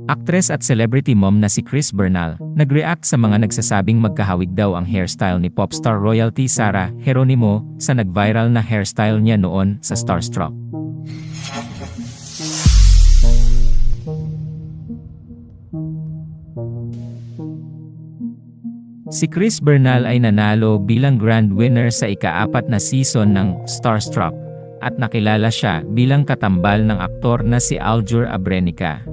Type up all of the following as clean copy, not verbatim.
Aktres at celebrity mom na si Chris Bernal, nag-react sa mga nagsasabing magkahawig daw ang hairstyle ni popstar royalty Sarah Geronimo sa nag-viral na hairstyle niya noon sa Starstruck. Si Chris Bernal ay nanalo bilang grand winner sa ika-4 na season ng Starstruck at nakilala siya bilang katambal ng aktor na si Aljur Abrenica.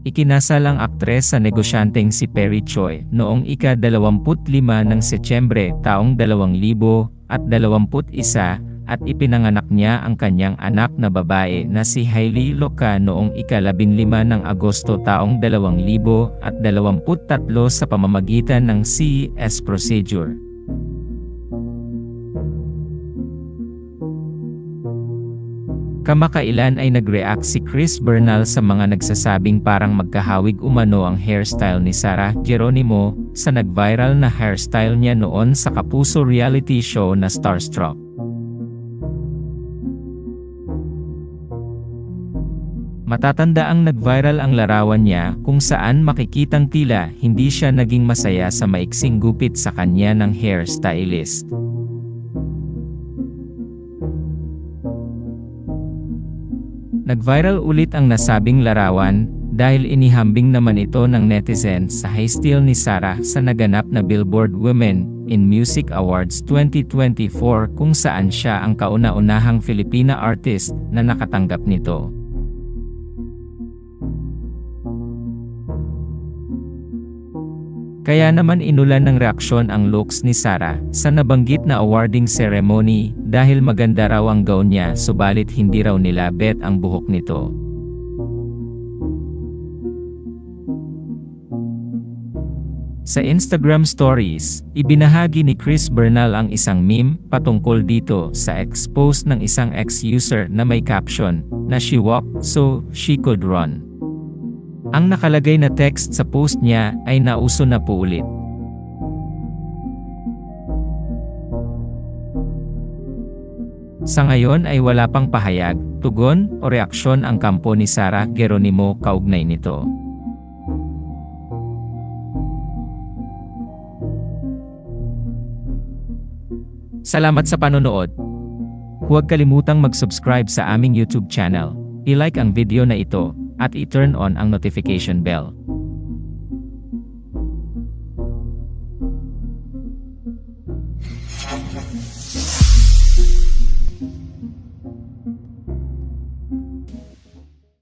Ikinasal ang aktres sa negosyanteng si Perry Choi noong ika-25 ng Setyembre taong 2021 at ipinanganak niya ang kanyang anak na babae na si Hailey Loca noong ika-15 ng Agosto taong 2023 sa pamamagitan ng CES procedure. Kamakailan ay nag-react si Chris Bernal sa mga nagsasabing parang magkahawig umano ang hairstyle ni Sarah Geronimo sa nag-viral na hairstyle niya noon sa kapuso reality show na Starstruck. Matatanda ang nag-viral ang larawan niya kung saan makikitang tila hindi siya naging masaya sa maiksing gupit sa kanya ng hairstylist. Nag-viral ulit ang nasabing larawan dahil inihambing naman ito ng netizens sa hairstyle ni Sarah sa naganap na Billboard Women in Music Awards 2024 kung saan siya ang kauna-unahang Filipina artist na nakatanggap nito. Kaya naman inulan ng reaksyon ang looks ni Sarah sa nabanggit na awarding ceremony dahil maganda raw ang gown niya subalit hindi raw nilabet ang buhok nito. Sa Instagram stories, ibinahagi ni Chris Bernal ang isang meme patungkol dito sa ex-post ng isang ex-user na may caption na "She walked so she could run". Ang nakalagay na text sa post niya ay nauso na po ulit. Sa ngayon ay wala pang pahayag, tugon o reaksyon ang kampo ni Sarah Geronimo kaugnay nito. Salamat sa panonood. Huwag kalimutang mag-subscribe sa aming YouTube channel, i-like ang video na ito, at i-turn on ang notification bell.